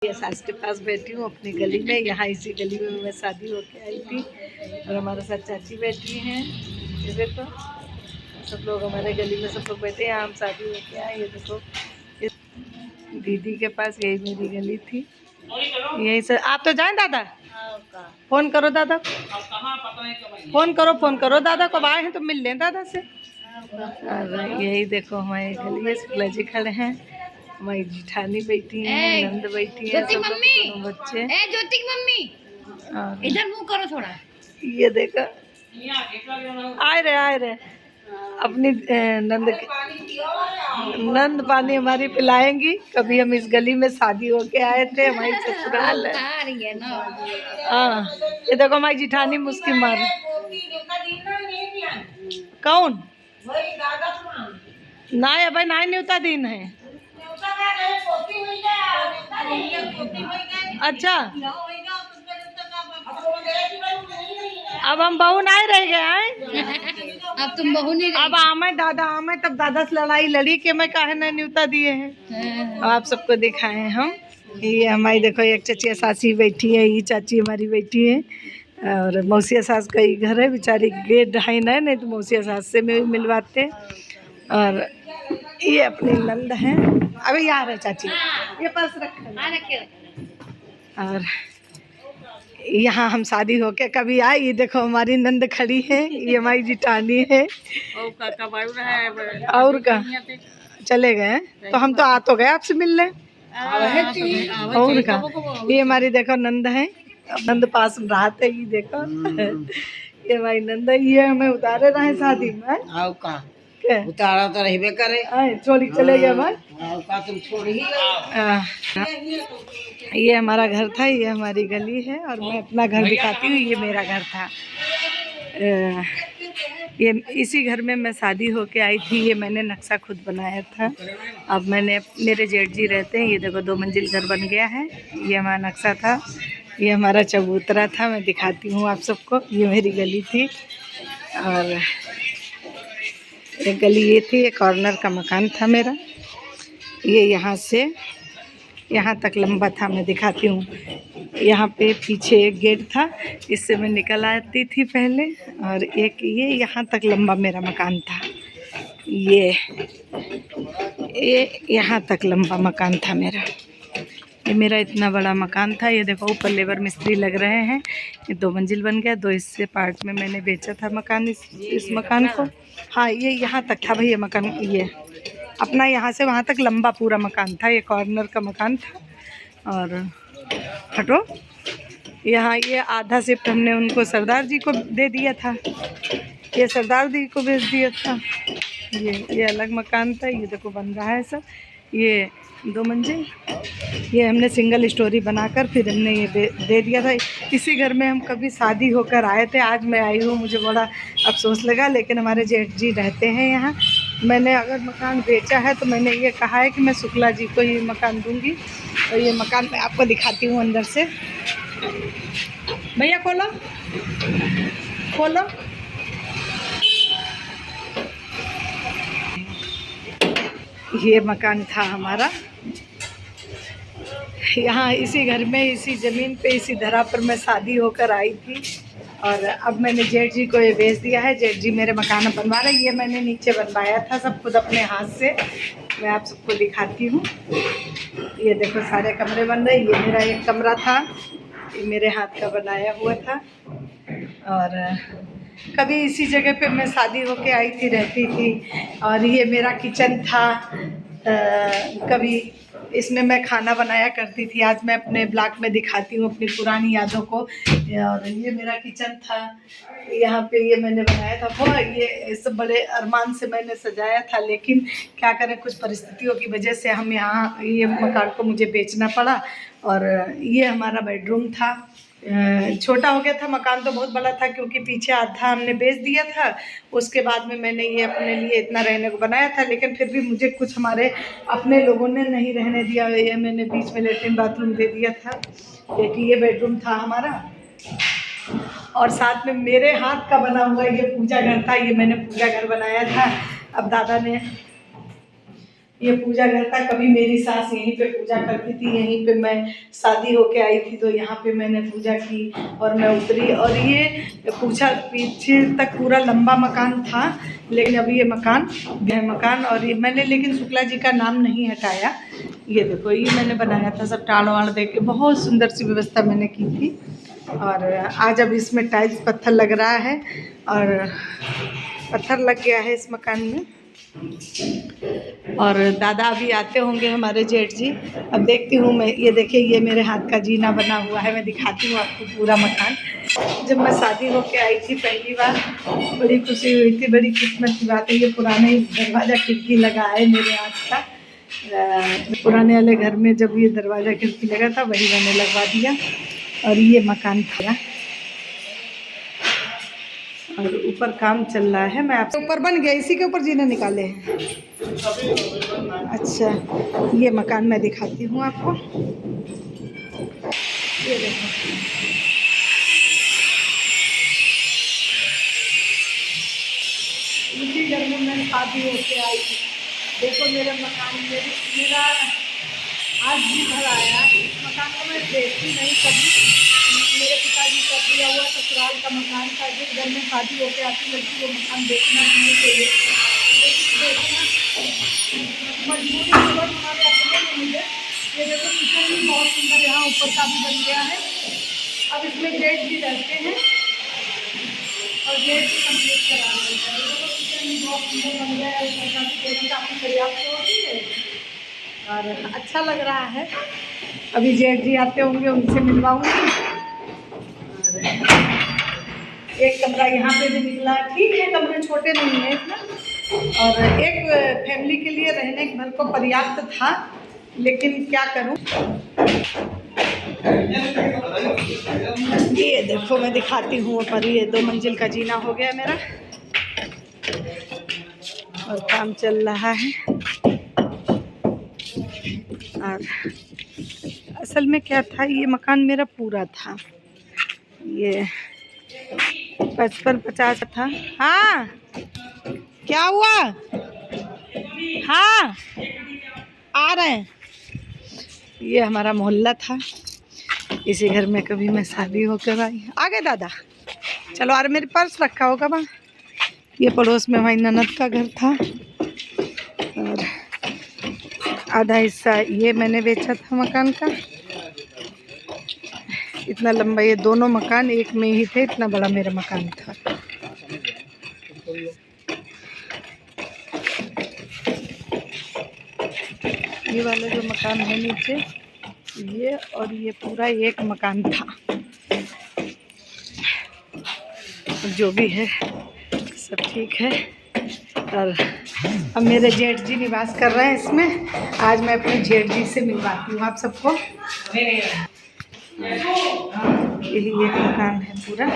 ये सास के पास बैठी हूँ अपनी गली में। यहाँ इसी गली में मैं शादी होके आई थी और हमारे साथ चाची बैठी हैं। ये देखो सब लोग हमारे गली में सब लोग बैठे हैं। यहाँ हम शादी होके आए। ये देखो दीदी के पास, यही मेरी गली थी। यही से आप तो जाएं दादा, फोन करो दादा, फोन करो दादा को, आए हैं तो मिल लें दादा से। और यही देखो हमारी गली में शुक्ला जी खड़े हैं, हमारी जिठानी बैठी है, नंद बैठी है, सब लोग बच्चे। ज्योति की मम्मी इधर मुंह करो थोड़ा। ये देखो आए रहे अपनी नंद पानी हमारी पिलाएंगी। कभी हम इस गली में शादी होके आए थे, हमारी ससुराल है। हाँ ये देखो हमारी जिठानी मुस्की मार। कौन ना है भाई, ना न्यूता दिन है। अच्छा अब हम बहू नहीं रह गए हैं। अब तुम बहू नहीं, अब आमे दादा आमे, तब दादा से लड़ाई लड़ी के मैं काहे ना न्यूता दिए हैं। आप सबको दिखाए हम। ये हमारी देखो एक चचिया सासी बैठी है, ये चाची हमारी बैठी है। और मौसिया सास का ही घर है, बेचारी गेट ढाई नहीं तो मौसिया सास से में मिलवाते। और ये अपनी नंद है। अभी यहाँ रहे चाची, ये पास रखे। और यहाँ हम शादी होके कभी आए। ये देखो हमारी नंद खड़ी है, ये हमारी जिठानी है। और का चले गए तो हम तो आ तो गए आपसे मिलने। और का ये हमारी देखो नंद है, नंद पास में रहते। ये देखो ये हमारी नंद, ये हमें उतारे रहे शादी में। उतारा तो रहबे करे, छोड़ी चले गए भाई। तुम छोड़ी। ये हमारा घर था, ये हमारी गली है। और मैं अपना घर दिखाती हूँ, ये मेरा घर था। ये इसी घर में मैं शादी होके आई थी। ये मैंने नक्शा खुद बनाया था। अब मैंने, मेरे जेठ जी रहते हैं। ये देखो 2 मंजिल घर बन गया है। ये हमारा नक्शा था, ये हमारा चबूतरा था। मैं दिखाती हूँ आप सबको, ये मेरी गली थी। और एक गली ये थी, एक कॉर्नर का मकान था मेरा। ये यहाँ से यहाँ तक लंबा था, मैं दिखाती हूँ। यहाँ पे पीछे एक गेट था, इससे मैं निकल आती थी पहले। और एक ये यहाँ तक लंबा मेरा मकान था। ये यहाँ तक लंबा मकान था मेरा। ये मेरा इतना बड़ा मकान था। ये देखो ऊपर लेबर मिस्त्री लग रहे हैं। ये 2 मंजिल बन गया। 2 हिस्से पार्ट में मैंने बेचा था मकान, इस मकान को। हाँ ये यहाँ तक था भैया मकान। ये अपना यहाँ से वहाँ तक लंबा पूरा मकान था। ये कॉर्नर का मकान था। और हटो, यहाँ ये आधा शिफ्ट हमने उनको सरदार जी को दे दिया था, ये सरदार जी को बेच दिया था। ये अलग मकान था। ये देखो बन रहा है सब। ये 2 मंजिल, ये हमने सिंगल स्टोरी बनाकर फिर हमने ये दे दिया था। इसी घर में हम कभी शादी होकर आए थे। आज मैं आई हूँ, मुझे बड़ा अफसोस लगा, लेकिन हमारे जेठ जी रहते हैं यहाँ। मैंने अगर मकान बेचा है तो मैंने ये कहा है कि मैं शुक्ला जी को ये मकान दूंगी। और ये मकान मैं आपको दिखाती हूँ अंदर से। भैया खोलो खोलो। ये मकान था हमारा। यहाँ इसी घर में, इसी ज़मीन पे, इसी धरा पर मैं शादी होकर आई थी। और अब मैंने जेठ जी को ये बेच दिया है। जेठ जी मेरे मकान बनवा रहे। ये मैंने नीचे बनवाया था सब खुद अपने हाथ से। मैं आप सबको दिखाती हूँ। ये देखो सारे कमरे बन रहे। ये मेरा एक कमरा था, ये मेरे हाथ का बनाया हुआ था। और कभी इसी जगह पे मैं शादी होके आई थी, रहती थी। और ये मेरा किचन था। कभी इसमें मैं खाना बनाया करती थी। आज मैं अपने ब्लॉग में दिखाती हूँ अपनी पुरानी यादों को। और ये मेरा किचन था, यहाँ पे ये मैंने बनाया था। वो ये सब बड़े अरमान से मैंने सजाया था, लेकिन क्या करें, कुछ परिस्थितियों की वजह से हम यहाँ, ये मकान को मुझे बेचना पड़ा। और ये हमारा बेडरूम था। छोटा हो गया था मकान, तो बहुत बड़ा था क्योंकि पीछे आधा हमने बेच दिया था। उसके बाद में मैंने ये अपने लिए इतना रहने को बनाया था, लेकिन फिर भी मुझे कुछ हमारे अपने लोगों ने नहीं रहने दिया। ये मैंने बीच में लेटरिन बाथरूम दे दिया था। देखिए ये बेडरूम था हमारा। और साथ में मेरे हाथ का बना हुआ ये पूजा घर था। ये मैंने पूजा घर बनाया था। अब दादा ने ये पूजा घर था। कभी मेरी सास यहीं पे पूजा करती थी, यहीं पे मैं शादी होके आई थी तो यहाँ पे मैंने पूजा की और मैं उतरी। और ये पूछा पीछे तक पूरा लंबा मकान था, लेकिन अभी ये मकान और ये मैंने लेकिन शुक्ला जी का नाम नहीं हटाया। ये देखो ये मैंने बनाया था सब टाड़ वाड़ दे के, बहुत सुंदर सी व्यवस्था मैंने की थी। और आज अब इसमें टाइल्स पत्थर लग रहा है और पत्थर लग गया है इस मकान में। और दादा अभी आते होंगे हमारे जेठ जी। अब देखती हूँ मैं, ये देखिए ये मेरे हाथ का जीना बना हुआ है, मैं दिखाती हूँ आपको पूरा मकान। जब मैं शादी होके आई थी पहली बार, बड़ी खुशी हुई थी, बड़ी किस्मत की बात है। ये पुराने दरवाज़ा खिड़की लगा है मेरे हाथ का। पुराने वाले घर में जब ये दरवाज़ा खिड़की लगा था वही मैंने लगवा दिया। और ये मकान था और ऊपर काम चल रहा है। मैं आपसे ऊपर बन गया, इसी के ऊपर जीने निकाले हैं। अच्छा ये मकान मैं दिखाती हूँ आपको। ये देखो इसी घर में मैं शादी होके आई थी। देखो मेरा मकान मेरा आज भी घर आया। इस मकान को मैं देखती नहीं कभी, मेरे पिताजी का दिया हुआ ससुराल का मकान था। जिस घर में शादी होकर आती लड़की वो मकान देखना नहीं चाहिए, लेकिन देखना मजबूरी केवल हमारे अपने में मुझे। ये देखो किचन भी बहुत सुंदर यहाँ ऊपर का भी बन गया है। अब इसमें जेठ भी रहते हैं और जेठ भी कम्प्लीट करा रहे हैं। देखो किचन भी बहुत सुंदर बन गया है, ऊपर का भी टेबल काफ़ी पर्याप्त हो रही है और अच्छा लग रहा है। अभी जेठ जी आते होंगे, उनसे मिलवाऊंगी। एक कमरा यहाँ पे भी निकला, ठीक है कमरे छोटे नहीं है इतना, और एक फैमिली के लिए रहने भर को पर्याप्त था, लेकिन क्या करूँ। ये देखो मैं दिखाती हूँ पर ये 2 मंजिल का जीना हो गया मेरा और काम चल रहा है। और असल में क्या था, ये मकान मेरा पूरा था, ये 55-50 था। हाँ क्या हुआ? हाँ आ रहे हैं। ये हमारा मोहल्ला था, इसी घर में कभी मैं शादी होकर आई। आ गए दादा, चलो। और मेरे पर्स रखा होगा वहाँ। ये पड़ोस में हमारी ननद का घर था और आधा हिस्सा ये मैंने बेचा था मकान का। इतना लंबा ये दोनों मकान एक में ही थे, इतना बड़ा मेरा मकान था। ये वाला जो मकान है नीचे, ये और ये पूरा एक मकान था। जो भी है सब ठीक है। और अब मेरे जेठ जी निवास कर रहे हैं इसमें। आज मैं अपने जेठ जी से मिलवाती हूँ आप सबको। यही एक मकान है पूरा।